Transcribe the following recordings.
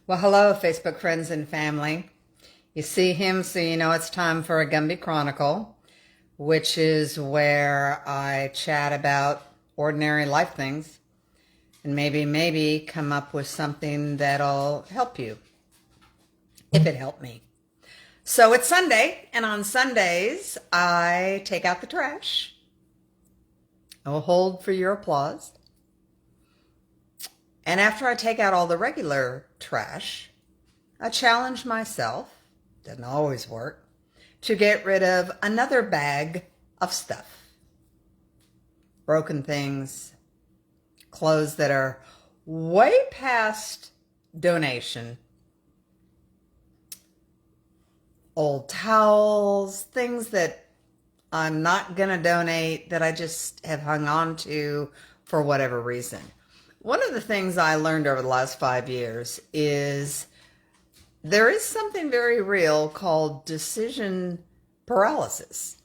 Well, hello, Facebook friends and family. You see him, so you know it's time for a Gumby Chronicle, which is where I chat about ordinary life things and maybe come up with something that'll help you, if it helped me. So it's Sunday, and on Sundays, I take out the trash. I'll hold for your applause. And after I take out all the regular trash, I challenge myself, doesn't always work, to get rid of another bag of stuff. Broken things, clothes that are way past donation, old towels, things that I'm not going to donate that I just have hung on to for whatever reason. One of the things I learned over the last 5 years is there is something very real called decision paralysis.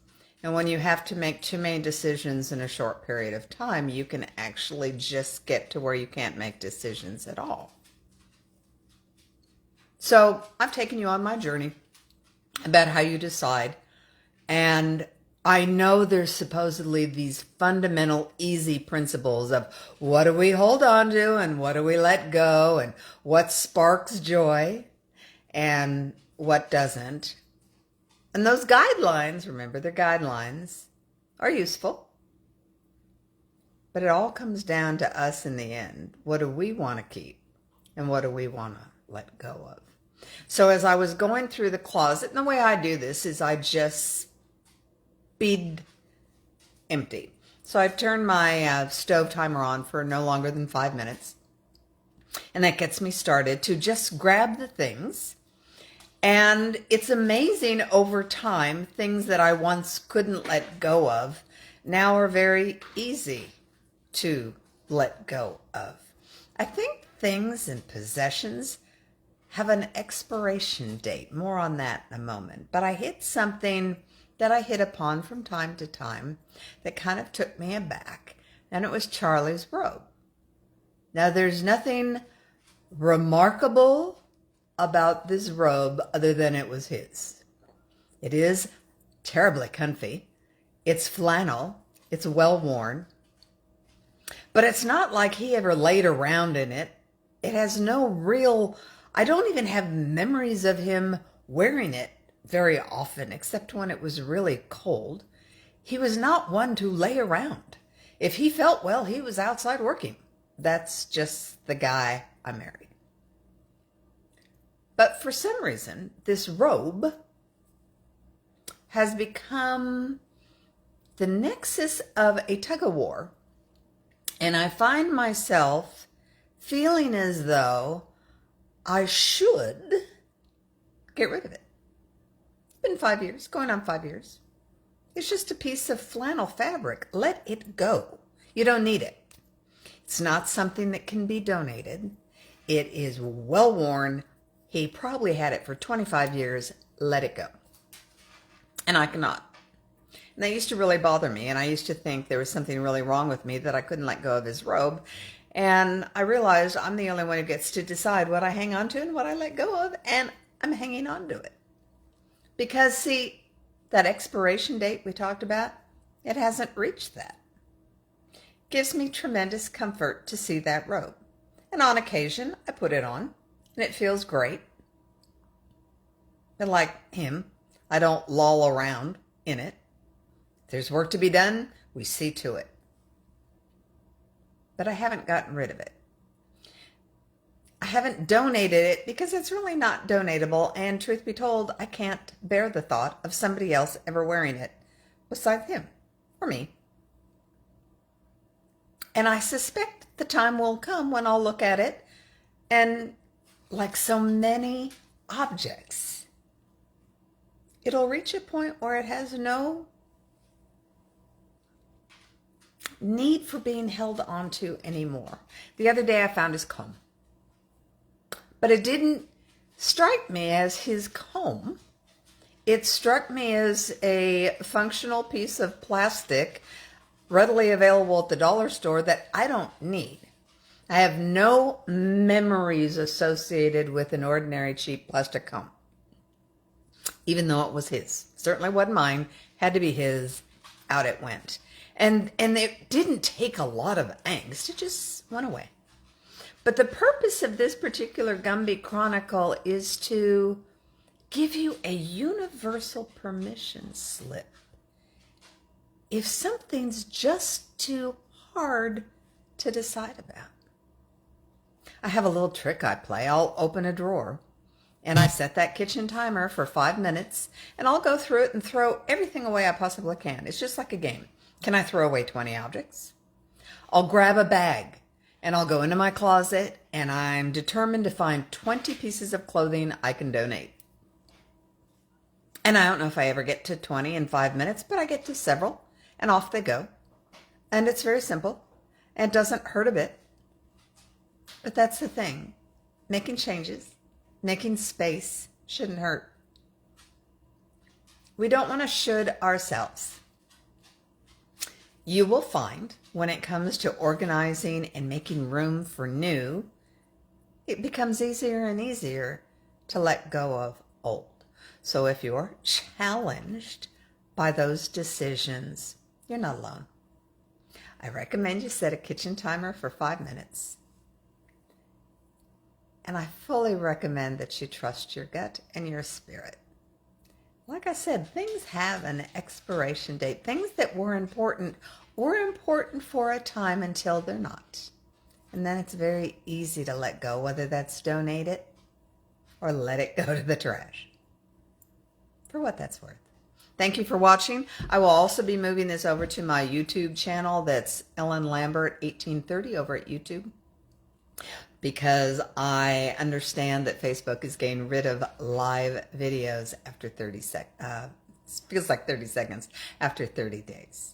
And when you have to make too many decisions in a short period of time, you can actually just get to where you can't make decisions at all. So I've taken you on my journey about how you decide. And I know there's supposedly these fundamental easy principles of what do we hold on to and what do we let go and what sparks joy and what doesn't. And those guidelines, remember they're guidelines, are useful. But it all comes down to us in the end. What do we want to keep and what do we want to let go of? So as I was going through the closet, and the way I do this is I just speed empty. So I've turned my stove timer on for no longer than 5 minutes. And that gets me started to just grab the things. And it's amazing over time, things that I once couldn't let go of now are very easy to let go of. I think things and possessions have an expiration date. More on that in a moment. But I hit something that I hit upon from time to time that kind of took me aback, and it was Charlie's robe. Now, there's nothing remarkable about this robe other than it was his. It is terribly comfy. It's flannel. It's well worn. But it's not like he ever laid around in it. It has no real, I don't even have memories of him wearing it very often, except when it was really cold. He was not one to lay around. If he felt well, he was outside working. That's just the guy I married. But for some reason, this robe has become the nexus of a tug-of-war. And I find myself feeling as though I should get rid of it. It's been 5 years, going on 5 years. It's just a piece of flannel fabric. Let it go. You don't need it. It's not something that can be donated. It is well worn. He probably had it for 25 years. Let it go. And I cannot. And that used to really bother me. And I used to think there was something really wrong with me that I couldn't let go of his robe. And I realized I'm the only one who gets to decide what I hang on to and what I let go of. And I'm hanging on to it. Because, see, that expiration date we talked about, it hasn't reached that. Gives me tremendous comfort to see that robe. And on occasion, I put it on, and it feels great. But like him, I don't loll around in it. If there's work to be done, we see to it. But I haven't gotten rid of it. I haven't donated it because it's really not donatable, and truth be told, I can't bear the thought of somebody else ever wearing it besides him or me. And I suspect the time will come when I'll look at it and, like so many objects, it'll reach a point where it has no need for being held onto anymore. The other day I found his comb. But it didn't strike me as his comb. It struck me as a functional piece of plastic readily available at the dollar store that I don't need. I have no memories associated with an ordinary cheap plastic comb, even though it was his. Certainly wasn't mine. Had to be his. Out it went. And it didn't take a lot of angst. It just went away. But the purpose of this particular Gumby Chronicle is to give you a universal permission slip. If something's just too hard to decide about. I have a little trick I play. I'll open a drawer and I set that kitchen timer for 5 minutes and I'll go through it and throw everything away I possibly can. It's just like a game. Can I throw away 20 objects? I'll grab a bag and I'll go into my closet and I'm determined to find 20 pieces of clothing I can donate. And I don't know if I ever get to 20 in 5 minutes, but I get to several and off they go. And it's very simple and it doesn't hurt a bit. But that's the thing. Making changes, making space shouldn't hurt. We don't want to should ourselves. You will find when it comes to organizing and making room for new, it becomes easier and easier to let go of old. So if you're challenged by those decisions, you're not alone. I recommend you set a kitchen timer for 5 minutes. And I fully recommend that you trust your gut and your spirit. Like I said, things have an expiration date. Things that were important for a time until they're not. And then it's very easy to let go, whether that's donate it or let it go to the trash. For what that's worth. Thank you for watching. I will also be moving this over to my YouTube channel. That's Ellen Lambert 1830 over at YouTube. Because I understand that Facebook is getting rid of live videos after 30 seconds. Feels like 30 seconds after 30 days.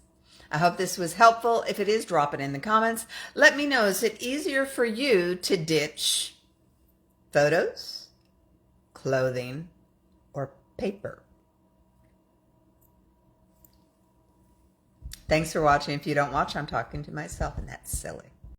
I hope this was helpful. If it is, drop it in the comments. Let me know, is it easier for you to ditch photos, clothing, or paper? Thanks for watching. If you don't watch, I'm talking to myself, and that's silly.